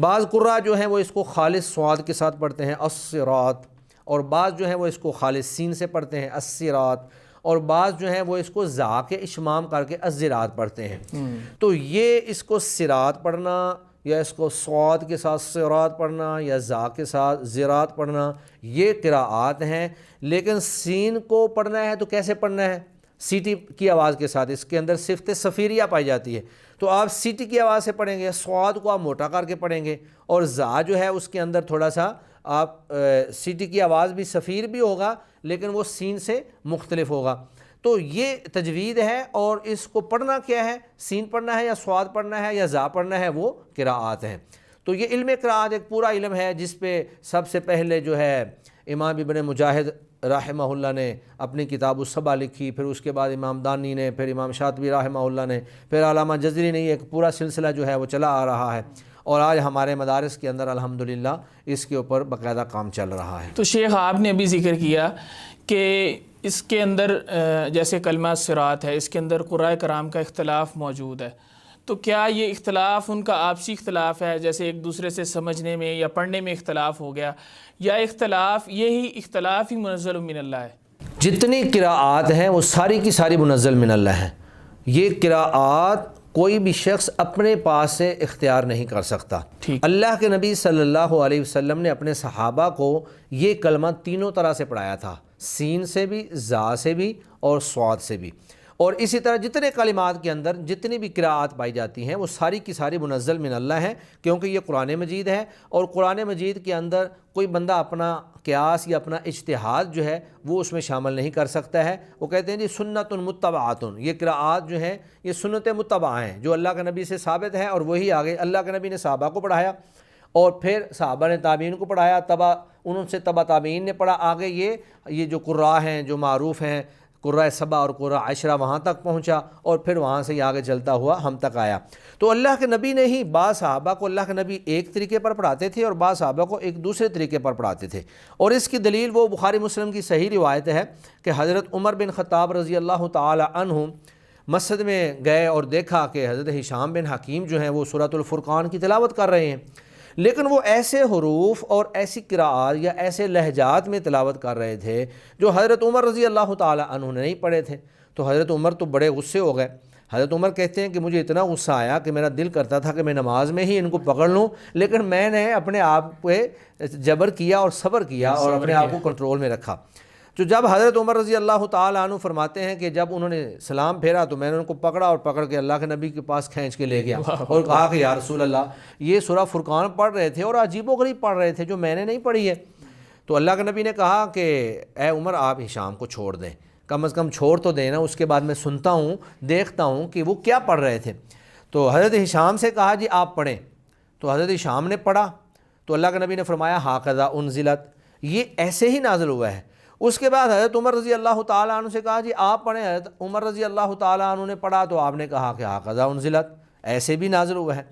A: بعض قراء جو ہیں وہ اس کو خالص صاد کے ساتھ پڑھتے ہیں الصراط، اور بعض جو ہیں وہ اس کو خالص سین سے پڑھتے ہیں الصراط، اور بعض جو ہیں وہ اس کو زا کے اشمام کر کے الزراط پڑھتے ہیں. تو یہ اس کو صراط پڑھنا یا اس کو صاد کے ساتھ صراط پڑھنا یا زا کے ساتھ زراط پڑھنا، یہ قراءات ہیں۔ لیکن سین کو پڑھنا ہے تو کیسے پڑھنا ہے؟ سیٹی کی آواز کے ساتھ، اس کے اندر صفت صفیریہ پائی جاتی ہے، تو آپ سیٹی کی آواز سے پڑھیں گے، صاد کو آپ موٹا کر کے پڑھیں گے، اور زا جو ہے اس کے اندر تھوڑا سا آپ سیٹی کی آواز بھی صفیر بھی ہوگا لیکن وہ سین سے مختلف ہوگا۔ تو یہ تجوید ہے، اور اس کو پڑھنا کیا ہے؟ سین پڑھنا ہے یا صاد پڑھنا ہے یا زا پڑھنا ہے، وہ قراءات ہیں۔ تو یہ علم قراءات ایک پورا علم ہے جس پہ سب سے پہلے جو ہے امام ابن مجاہد رحمہ اللہ نے اپنی کتاب السبع لکھی، پھر اس کے بعد امام دانی نے، پھر امام شاطبی رحمہ اللہ نے، پھر علامہ جزری نے، ایک پورا سلسلہ جو ہے وہ چلا آ رہا ہے، اور آج ہمارے مدارس کے اندر الحمدللہ اس کے اوپر باقاعدہ کام چل رہا ہے۔
B: تو شیخ آپ نے ابھی ذکر کیا کہ اس کے اندر جیسے کلمہ صراط ہے، اس کے اندر قراء کرام کا اختلاف موجود ہے، تو کیا یہ اختلاف ان کا آپسی اختلاف ہے، جیسے ایک دوسرے سے سمجھنے میں یا پڑھنے میں اختلاف ہو گیا، یا یہی اختلاف ہی منزل من اللہ ہے؟
A: جتنی قراءات ہیں وہ ساری کی ساری منزل من اللہ ہیں۔ یہ قراءات کوئی بھی شخص اپنے پاس سے اختیار نہیں کر سکتا۔ اللہ کے نبی صلی اللہ علیہ وسلم نے اپنے صحابہ کو یہ کلمہ تینوں طرح سے پڑھایا تھا، سین سے بھی، زا سے بھی، اور صاد سے بھی۔ اور اسی طرح جتنے کلمات کے اندر جتنی بھی قراءات پائی جاتی ہیں وہ ساری کی ساری منزل من اللہ ہیں، کیونکہ یہ قرآن مجید ہے، اور قرآن مجید کے اندر کوئی بندہ اپنا قیاس یا اپنا اجتہاد جو ہے وہ اس میں شامل نہیں کر سکتا ہے۔ وہ کہتے ہیں جی سنت متبعات، یہ قراءات جو ہیں یہ سنت متبع ہیں، جو اللہ کے نبی سے ثابت ہے، اور وہی آگے اللہ کے نبی نے صحابہ کو پڑھایا، اور پھر صحابہ نے تابعین کو پڑھایا، انہوں سے تبع تابعین نے پڑھا، آگے یہ جو قراء ہیں جو معروف ہیں، قراء سبع اور قراء عشرہ، وہاں تک پہنچا، اور پھر وہاں سے آگے چلتا ہوا ہم تک آیا۔ تو اللہ کے نبی نے ہی بعض صحابہ کو اللہ کے نبی ایک طریقے پر پڑھاتے تھے اور بعض صحابہ کو ایک دوسرے طریقے پر پڑھاتے تھے، اور اس کی دلیل وہ بخاری مسلم کی صحیح روایت ہے کہ حضرت عمر بن خطاب رضی اللہ تعالی عنہ مسجد میں گئے اور دیکھا کہ حضرت ہشام بن حکیم جو ہیں وہ سورۃ الفرقان کی تلاوت کر رہے ہیں، لیکن وہ ایسے حروف اور ایسی قراءات یا ایسے لہجات میں تلاوت کر رہے تھے جو حضرت عمر رضی اللہ تعالی عنہ نے نہیں پڑھے تھے۔ تو حضرت عمر تو بڑے غصے ہو گئے۔ حضرت عمر کہتے ہیں کہ مجھے اتنا غصہ آیا کہ میرا دل کرتا تھا کہ میں نماز میں ہی ان کو پکڑ لوں، لیکن میں نے اپنے آپ پہ جبر کیا اور صبر کیا اور اپنے آپ کو کنٹرول میں رکھا۔ تو جب حضرت عمر رضی اللہ تعالیٰ عنہ فرماتے ہیں کہ جب انہوں نے سلام پھیرا تو میں نے ان کو پکڑا اور پکڑ کے اللہ کے نبی کے پاس کھینچ کے لے گیا اور کہا کہ یا رسول اللہ، یہ سورہ فرقان پڑھ رہے تھے اور عجیب و غریب پڑھ رہے تھے جو میں نے نہیں پڑھی ہے۔ تو اللہ کے نبی نے کہا کہ اے عمر، آپ ہشام کو چھوڑ دیں، کم از کم چھوڑ تو دینا، اس کے بعد میں سنتا ہوں، دیکھتا ہوں کہ وہ کیا پڑھ رہے تھے۔ تو حضرت ہشام سے کہا جی آپ پڑھیں، تو حضرت ہشام نے پڑھا تو اللہ کے نبی نے فرمایا ہاکذا انزلت، یہ ایسے ہی نازل ہوا ہے۔ اس کے بعد حضرت عمر رضی اللہ تعالیٰ عنہ سے کہا جی آپ پڑھیں، حضرت عمر رضی اللہ تعالیٰ عنہ نے پڑھا تو آپ نے کہا کہ ہاکذا انزلت، ایسے بھی نازل ہوا ہے۔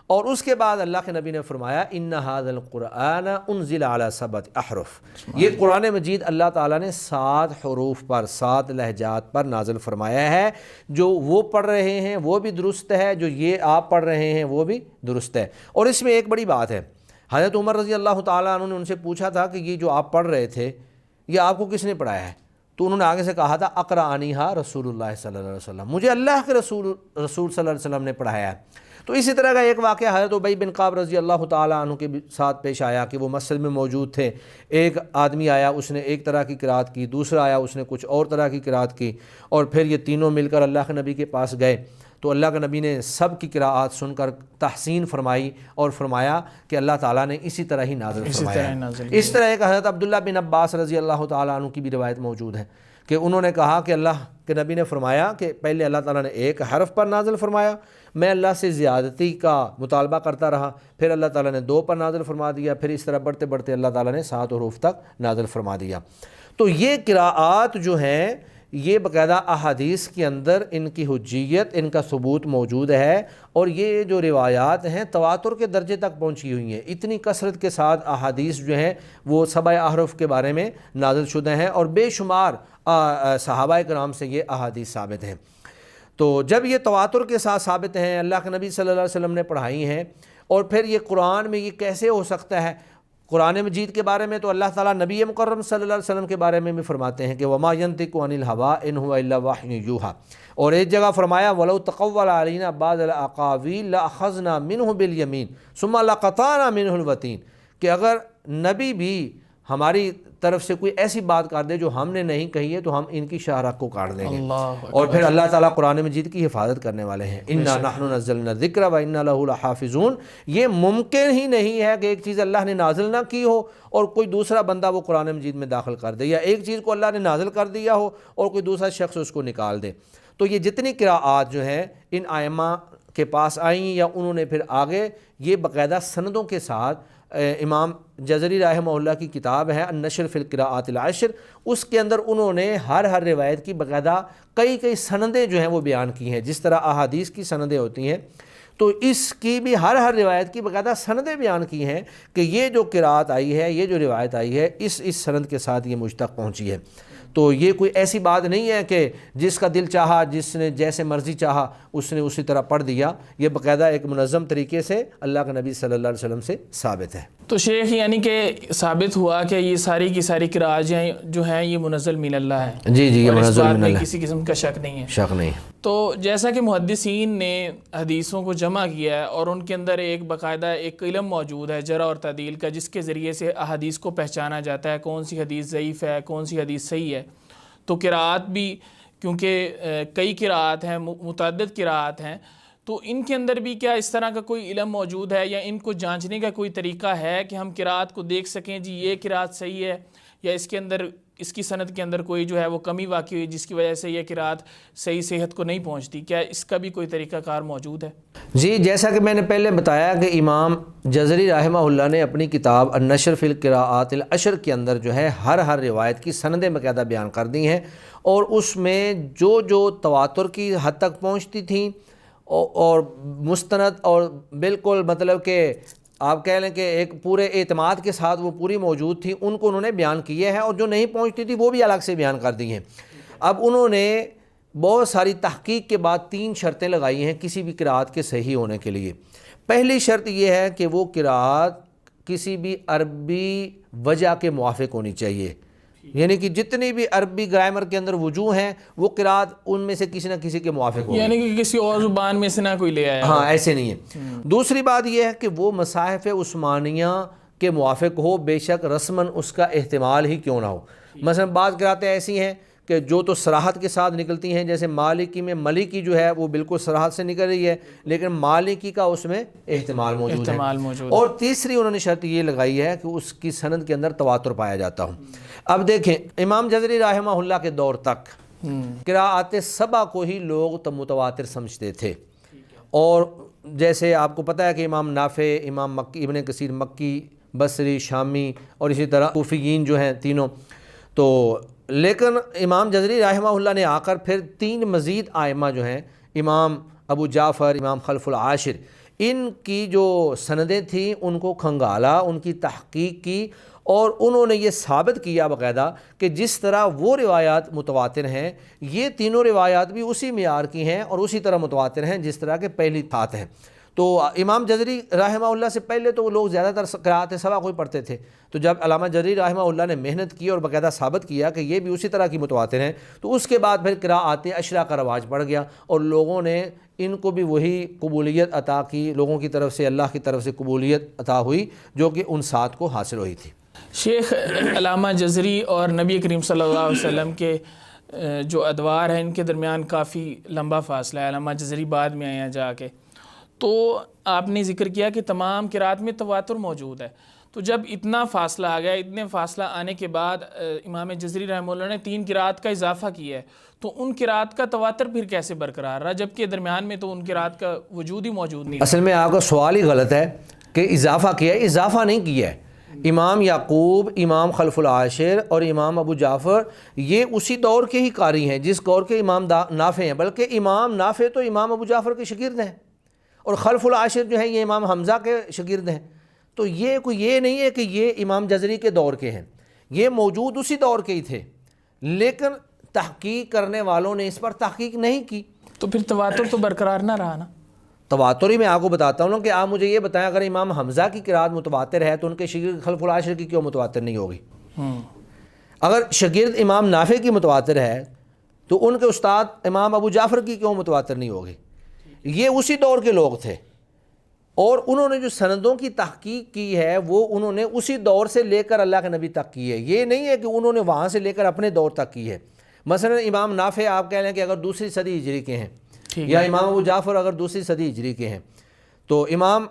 A: اور اس کے بعد اللہ کے نبی نے فرمایا ان ھذا القرآن انزل علی 7 احرف، یہ قرآن مجید اللہ تعالیٰ نے 7 حروف پر، 7 لہجات پر نازل فرمایا ہے، جو وہ پڑھ رہے ہیں وہ بھی درست ہے، جو یہ آپ پڑھ رہے ہیں وہ بھی درست ہے۔ اور اس میں ایک بڑی بات ہے، حضرت عمر رضی اللہ تعالیٰ عنہ نے ان سے پوچھا تھا کہ یہ جو آپ پڑھ رہے تھے یہ آپ کو کس نے پڑھایا ہے؟ تو انہوں نے آگے سے کہا تھا اقرأنیھا رسول اللہ صلی اللہ علیہ وسلم، مجھے اللہ کے رسول صلی اللہ علیہ وسلم نے پڑھایا ہے۔ تو اسی طرح کا ایک واقعہ حضرت ابی بن کعب رضی اللہ تعالیٰ عنہ کے ساتھ پیش آیا کہ وہ مسجد میں موجود تھے، ایک آدمی آیا اس نے ایک طرح کی قرات کی، دوسرا آیا اس نے کچھ اور طرح کی قرات کی، اور پھر یہ تینوں مل کر اللہ کے نبی کے پاس گئے تو اللہ کے نبی نے سب کی قراءات سن کر تحسین فرمائی اور فرمایا کہ اللہ تعالیٰ نے اسی طرح ہی نازل فرمایا ہے۔ اس طرح ایک حضرت عبداللہ بن عباس رضی اللہ تعالیٰ عنہ کی بھی روایت موجود ہے کہ انہوں نے کہا کہ اللہ کے نبی نے فرمایا کہ پہلے اللہ تعالیٰ نے ایک حرف پر نازل فرمایا، میں اللہ سے زیادتی کا مطالبہ کرتا رہا، پھر اللہ تعالیٰ نے 2 پر نازل فرما دیا، پھر اس طرح بڑھتے بڑھتے اللہ تعالیٰ نے 7 حروف تک نازل فرما دیا۔ تو یہ قراءات جو ہیں یہ باقاعدہ احادیث کے اندر ان کی حجیت، ان کا ثبوت موجود ہے، اور یہ جو روایات ہیں تواتر کے درجے تک پہنچی ہوئی ہیں، اتنی کثرت کے ساتھ احادیث جو ہیں وہ 7 احرف کے بارے میں نازل شدہ ہیں، اور بے شمار صحابہ کرام سے یہ احادیث ثابت ہیں۔ تو جب یہ تواتر کے ساتھ ثابت ہیں، اللہ کے نبی صلی اللہ علیہ وسلم نے پڑھائی ہیں، اور پھر یہ قرآن میں یہ کیسے ہو سکتا ہے؟ قرآن مجید کے بارے میں تو اللہ تعالیٰ نبی مکرم صلی اللہ علیہ وسلم کے بارے میں بھی فرماتے ہیں کہ وما ينطق عن الهوى ان هو الا وحی یوحى، اور ایک جگہ فرمایا ولو تقول علینا بعض الاقاویل لاخذنا منه بالیمین ثم لقطعنا منه الوتین، کہ اگر نبی بھی ہماری طرف سے کوئی ایسی بات کر دے جو ہم نے نہیں کہی ہے تو ہم ان کی شاہ رگ کو کاٹ دیں گے۔ اور پھر اللہ تعالیٰ قرآن مجید کی حفاظت کرنے والے ہیں، انا نحن نزلنا الذکر وانا لہ لحافظون۔ یہ ممکن ہی نہیں ہے کہ ایک چیز اللہ نے نازل نہ کی ہو اور کوئی دوسرا بندہ وہ قرآن مجید میں داخل کر دے، یا ایک چیز کو اللہ نے نازل کر دیا ہو اور کوئی دوسرا شخص اس کو نکال دے۔ تو یہ جتنی قراءات جو ہیں ان ائمہ کے پاس آئیں یا انہوں نے پھر آگے یہ باقاعدہ سندوں کے ساتھ، امام جزری رحمہ اللہ کی کتاب ہے النشر فی القراءات العشر، اس کے اندر انہوں نے ہر روایت کی باقاعدہ کئی سندیں جو ہیں وہ بیان کی ہیں، جس طرح احادیث کی سندیں ہوتی ہیں تو اس کی بھی ہر روایت کی باقاعدہ سندیں بیان کی ہیں کہ یہ جو قراءت آئی ہے، یہ جو روایت آئی ہے، اس سند کے ساتھ یہ مجھ تک پہنچی ہے۔ تو یہ کوئی ایسی بات نہیں ہے کہ جس کا دل چاہا، جس نے جیسے مرضی چاہا اس نے اسی طرح پڑھ دیا، یہ باقاعدہ ایک منظم طریقے سے اللہ کے نبی صلی اللہ علیہ وسلم سے ثابت ہے۔
B: تو شیخ یعنی کہ ثابت ہوا کہ یہ ساری کی ساری قراءات جو ہیں یہ منزل من اللہ ہے؟
A: جی یہ منزل من اللہ ہے،
B: کسی قسم کا شک نہیں ہے؟
A: شک نہیں۔
B: تو جیسا کہ محدثین نے حدیثوں کو جمع کیا ہے اور ان کے اندر ایک باقاعدہ ایک علم موجود ہے جرح اور تعدیل کا، جس کے ذریعے سے احادیث کو پہچانا جاتا ہے کون سی حدیث ضعیف ہے، کون سی حدیث صحیح ہے۔ تو قراءات بھی کیونکہ کئی قراءات ہیں، متعدد قراءات ہیں، تو ان کے اندر بھی کیا اس طرح کا کوئی علم موجود ہے یا ان کو جانچنے کا کوئی طریقہ ہے کہ ہم قراءات کو دیکھ سکیں جی یہ قراءت صحیح ہے یا اس کے اندر اس کی سند کے اندر کوئی جو ہے وہ کمی واقع ہوئی جس کی وجہ سے یہ قراءت صحیح صحت کو نہیں پہنچتی؟ کیا اس کا بھی کوئی طریقہ کار موجود ہے؟
A: جی جیسا کہ میں نے پہلے بتایا کہ امام جزری رحمہ اللہ نے اپنی کتاب النشر فی القراءات العشر کے اندر جو ہے ہر روایت کی سندیں باقاعدہ بیان کر دی ہیں، اور اس میں جو تواتر کی حد تک پہنچتی تھیں اور مستند اور بالکل مطلب کہ آپ کہہ لیں کہ ایک پورے اعتماد کے ساتھ وہ پوری موجود تھی، ان کو انہوں نے بیان کیے ہیں، اور جو نہیں پہنچتی تھی وہ بھی الگ سے بیان کر دی ہیں۔ اب انہوں نے بہت ساری تحقیق کے بعد 3 شرطیں لگائی ہیں کسی بھی قراءت کے صحیح ہونے کے لیے۔ پہلی شرط یہ ہے کہ وہ قراءت کسی بھی عربی وجہ کے موافق ہونی چاہیے، یعنی کہ جتنی بھی عربی گرامر کے اندر وجوہ ہیں وہ قراءت ان میں سے کسی نہ کسی کے موافق ہو،
B: یعنی کہ کسی اور زبان میں سے نہ کوئی لے آیا۔
A: ہاں ایسے نہیں ہے۔ دوسری بات یہ ہے کہ وہ مصاحف عثمانیہ کے موافق ہو، بے شک رسماً اس کا احتمال ہی کیوں نہ ہو۔ مثلا بعض قراءتیں ایسی ہیں کہ جو تو صراحت کے ساتھ نکلتی ہیں، جیسے مالکی میں ملکی جو ہے وہ بالکل صراحت سے نکل رہی ہے، لیکن مالکی کا اس میں احتمال موجود ہے۔ اور تیسری انہوں نے شرط یہ لگائی ہے کہ اس کی سند کے اندر تواتر پایا جاتا ہوں۔ اب دیکھیں امام جزری رحمہ اللہ کے دور تک قراءات 7 کو ہی لوگ متواتر سمجھتے تھے، اور جیسے آپ کو پتہ ہے کہ امام نافع، امام مکی، ابن کثیر مکی، بصری، شامی اور اسی طرح کوفیین جو ہیں تینوں، تو لیکن امام جزری رحمہ اللہ نے آ کر پھر 3 مزید ائمہ جو ہیں، امام ابو جعفر، امام خلف العاشر، ان کی جو سندیں تھیں ان کو کھنگالا، ان کی تحقیق کی، اور انہوں نے یہ ثابت کیا باقاعدہ کہ جس طرح وہ روایات متواتر ہیں یہ تینوں روایات بھی اسی معیار کی ہیں اور اسی طرح متواتر ہیں جس طرح کے پہلی بات ہیں۔ تو امام جزری رحمہ اللہ سے پہلے تو وہ لوگ زیادہ تر قراءات 7 کو ہی پڑھتے تھے، تو جب علامہ جزری رحمہ اللہ نے محنت کی اور باقاعدہ ثابت کیا کہ یہ بھی اسی طرح کی متواتر ہیں، تو اس کے بعد پھر قراءات 10 کا رواج بڑھ گیا اور لوگوں نے ان کو بھی وہی قبولیت عطا کی، لوگوں کی طرف سے اللہ کی طرف سے قبولیت عطا ہوئی جو کہ ان 7 کو حاصل ہوئی تھی۔
B: شیخ علامہ جزری اور نبی کریم صلی اللہ علیہ وسلم کے جو ادوار ہیں ان کے درمیان کافی لمبا فاصلہ ہے، علامہ جزری بعد میں آئے ہیں جا کے، تو آپ نے ذکر کیا کہ تمام قراءات میں تواتر موجود ہے، تو جب اتنا فاصلہ آ گیا، اتنے فاصلہ آنے کے بعد امام جزری رحمہ اللہ نے 3 قراءات کا اضافہ کیا ہے، تو ان قراءات کا تواتر پھر کیسے برقرار رہا جبکہ درمیان میں تو ان قراءات کا وجود ہی موجود نہیں؟
A: اصل میں آپ کا سوال ہی غلط ہے کہ اضافہ کیا ہے، اضافہ نہیں کیا ہے۔ امام یعقوب، امام خلف العاشر اور امام ابو جعفر یہ اسی دور کے ہی قاری ہیں جس دور کے امام نافع ہیں، بلکہ امام نافع تو امام ابو جعفر کے شاگرد ہیں، اور خلف العاشر جو ہیں یہ امام حمزہ کے شاگرد ہیں۔ تو یہ نہیں ہے کہ یہ امام جزری کے دور کے ہیں، یہ موجود اسی دور کے ہی تھے، لیکن تحقیق کرنے والوں نے اس پر تحقیق نہیں کی،
B: تو پھر تواتر تو برقرار نہ رہا نا؟
A: تواتر ہی میں آپ کو بتاتا ہوں کہ آپ مجھے یہ بتائیں اگر امام حمزہ کی قرات متواتر ہے تو ان کے شاگرد خلف العاشر کی کیوں متواتر نہیں ہوگی؟ اگر شاگرد امام نافع کی متواتر ہے تو ان کے استاد امام ابو جعفر کی کیوں متواتر نہیں ہوگی؟ یہ اسی دور کے لوگ تھے اور انہوں نے جو سندوں کی تحقیق کی ہے وہ انہوں نے اسی دور سے لے کر اللہ کے نبی تک کی ہے. یہ نہیں ہے کہ انہوں نے وہاں سے لے کر اپنے دور تک کی ہے. مثلا امام نافع آپ کہہ لیں کہ اگر دوسری صدی ہجری کے ہیں یا امام ابو جعفر اگر دوسری صدی ہجری کے ہیں تو امام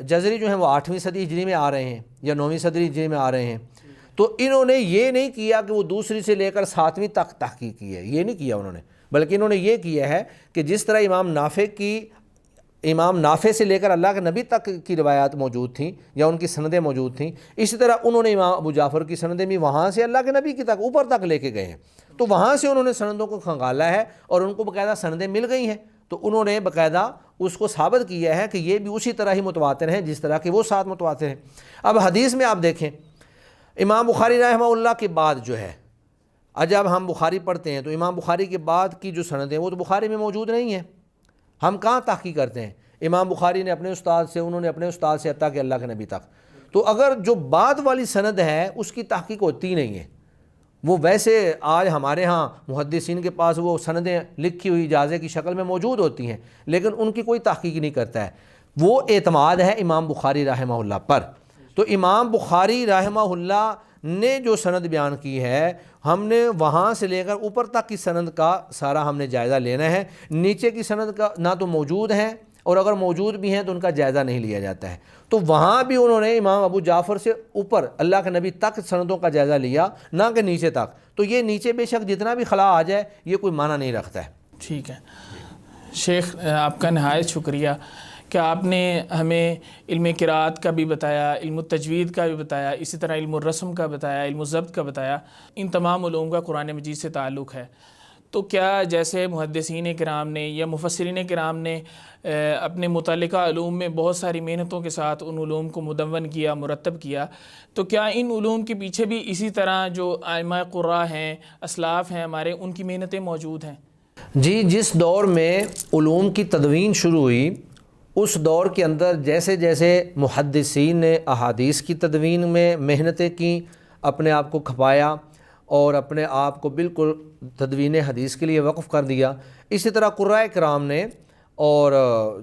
A: جزری جو ہیں وہ 8ویں صدی ہجری میں آ رہے ہیں یا 9ویں صدی ہجری میں آ رہے ہیں. تو انہوں نے یہ نہیں کیا کہ وہ دوسری سے لے کر 7ویں تک تحقیق کی ہے, یہ نہیں کیا انہوں نے, بلکہ انہوں نے یہ کیا ہے کہ جس طرح امام نافع سے لے کر اللہ کے نبی تک کی روایات موجود تھیں یا ان کی سندیں موجود تھیں, اسی طرح انہوں نے امام ابو جعفر کی سندیں بھی وہاں سے اللہ کے نبی کی تک اوپر تک لے کے گئے ہیں. تو وہاں سے انہوں نے سندوں کو کھنگالا ہے اور ان کو باقاعدہ سندیں مل گئی ہیں, تو انہوں نے باقاعدہ اس کو ثابت کیا ہے کہ یہ بھی اسی طرح ہی متواتر ہیں جس طرح کہ وہ 7 متواتر ہیں. اب حدیث میں آپ دیکھیں امام بخاری رحمہ اللہ کے بعد جو ہے, جب ہم بخاری پڑھتے ہیں تو امام بخاری کے بعد کی جو سندیں وہ تو بخاری میں موجود نہیں ہیں. ہم کہاں تحقیق کرتے ہیں؟ امام بخاری نے اپنے استاد سے, انہوں نے اپنے استاد سے حتیٰ کہ اللہ کے نبی تک. تو اگر جو بعد والی سند ہے اس کی تحقیق ہوتی نہیں ہے, وہ ویسے آج ہمارے ہاں محدثین کے پاس وہ سندیں لکھی ہوئی اجازے کی شکل میں موجود ہوتی ہیں لیکن ان کی کوئی تحقیق نہیں کرتا ہے. وہ اعتماد ہے امام بخاری رحمہ اللہ پر. تو امام بخاری رحمہ اللہ نے جو سند بیان کی ہے ہم نے وہاں سے لے کر اوپر تک کی سند کا سارا ہم نے جائزہ لینا ہے. نیچے کی سند کا نہ تو موجود ہیں اور اگر موجود بھی ہیں تو ان کا جائزہ نہیں لیا جاتا ہے. تو وہاں بھی انہوں نے امام ابو جعفر سے اوپر اللہ کے نبی تک سندوں کا جائزہ لیا, نہ کہ نیچے تک. تو یہ نیچے بے شک جتنا بھی خلا آ جائے یہ کوئی معنی نہیں رکھتا ہے.
B: ٹھیک ہے شیخ, آپ کا نہایت شکریہ کہ آپ نے ہمیں علم قرات کا بھی بتایا, علم التجوید کا بھی بتایا, اسی طرح علم الرسم کا بتایا, علم الضبط کا بتایا. ان تمام علوم کا قرآن مجید سے تعلق ہے. تو کیا جیسے محدثین کرام نے یا مفسرین کرام نے اپنے متعلقہ علوم میں بہت ساری محنتوں کے ساتھ ان علوم کو مدون کیا, مرتب کیا, تو کیا ان علوم کے پیچھے بھی اسی طرح جو ائمہ قراء ہیں, اسلاف ہیں ہمارے, ان کی محنتیں موجود ہیں؟
A: جی, جس دور میں علوم کی تدوین شروع ہوئی اس دور کے اندر جیسے جیسے محدثین نے احادیث کی تدوین میں محنتیں کیں, اپنے آپ کو کھپایا اور اپنے آپ کو بالکل تدوین حدیث کے لیے وقف کر دیا, اسی طرح قراء کرام نے اور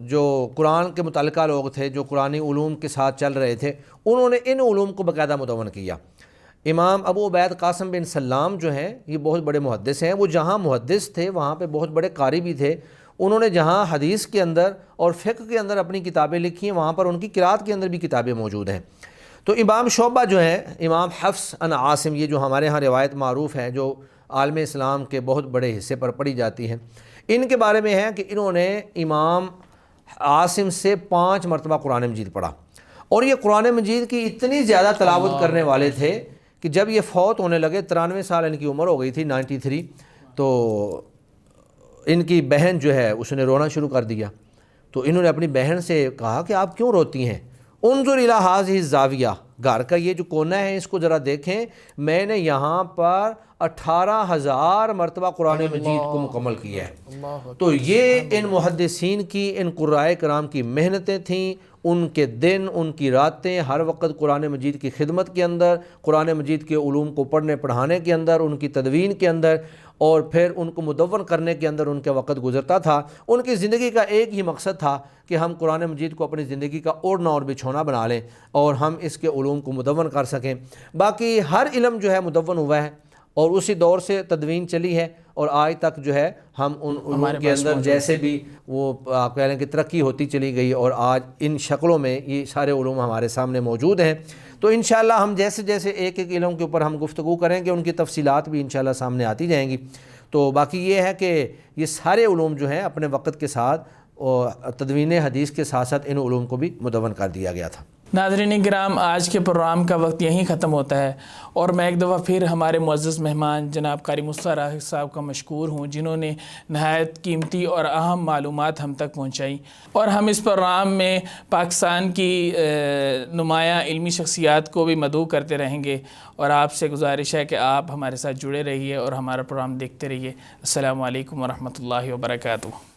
A: جو قرآن کے متعلقہ لوگ تھے جو قرآنی علوم کے ساتھ چل رہے تھے انہوں نے ان علوم کو باقاعدہ مدون کیا. امام ابو عبید قاسم بن سلام جو ہیں یہ بہت بڑے محدث ہیں. وہ جہاں محدث تھے وہاں پہ بہت بڑے قاری بھی تھے. انہوں نے جہاں حدیث کے اندر اور فقہ کے اندر اپنی کتابیں لکھی ہیں وہاں پر ان کی قرات کے اندر بھی کتابیں موجود ہیں. تو امام شعبہ جو ہیں, امام حفص عن عاصم, یہ جو ہمارے ہاں روایت معروف ہے جو عالم اسلام کے بہت بڑے حصے پر پڑھی جاتی ہیں, ان کے بارے میں ہے کہ انہوں نے امام عاصم سے 5 مرتبہ قرآن مجید پڑھا اور یہ قرآن مجید کی اتنی زیادہ تلاوت کرنے والے تھے کہ جب یہ فوت ہونے لگے 93 سال ان کی عمر ہو گئی تھی, 93, تو ان کی بہن جو ہے اس نے رونا شروع کر دیا. تو انہوں نے اپنی بہن سے کہا کہ آپ کیوں روتی ہیں؟ انظر الی ھذہ الزاویہ, گھر کا یہ جو کونا ہے اس کو ذرا دیکھیں, میں نے یہاں پر 18,000 مرتبہ قرآن مجید کو مکمل کیا ہے. تو یہ ان محدثین کی, ان قراء کرام کی محنتیں تھیں, ان کے دن, ان کی راتیں ہر وقت قرآن مجید کی خدمت کے اندر, قرآن مجید کے علوم کو پڑھنے پڑھانے کے اندر, ان کی تدوین کے اندر اور پھر ان کو مدون کرنے کے اندر ان کا وقت گزرتا تھا. ان کی زندگی کا ایک ہی مقصد تھا کہ ہم قرآن مجید کو اپنی زندگی کا اوڑھنا اور بچھونا بنا لیں اور ہم اس کے علوم کو مدون کر سکیں. باقی ہر علم جو ہے مدون ہوا ہے اور اسی دور سے تدوین چلی ہے اور آج تک جو ہے ہم ان علوم کے اندر جیسے بھی وہ آپ کہہ لیں کہ ترقی ہوتی چلی گئی اور آج ان شکلوں میں یہ سارے علوم ہمارے سامنے موجود ہیں. تو انشاءاللہ ہم جیسے جیسے ایک ایک علم کے اوپر ہم گفتگو کریں گے ان کی تفصیلات بھی انشاءاللہ سامنے آتی جائیں گی. تو باقی یہ ہے کہ یہ سارے علوم جو ہیں اپنے وقت کے ساتھ اور تدوین حدیث کے ساتھ ساتھ ان علوم کو بھی مدون کر دیا گیا تھا.
B: ناظرین کرام, آج کے پروگرام کا وقت یہیں ختم ہوتا ہے اور میں ایک دفعہ پھر ہمارے معزز مہمان جناب قاری مصطفیٰ راغب صاحب کا مشکور ہوں جنہوں نے نہایت قیمتی اور اہم معلومات ہم تک پہنچائیں. اور ہم اس پروگرام میں پاکستان کی نمایاں علمی شخصیات کو بھی مدعو کرتے رہیں گے اور آپ سے گزارش ہے کہ آپ ہمارے ساتھ جڑے رہیے اور ہمارا پروگرام دیکھتے رہیے. السلام علیکم ورحمۃ اللہ وبرکاتہ.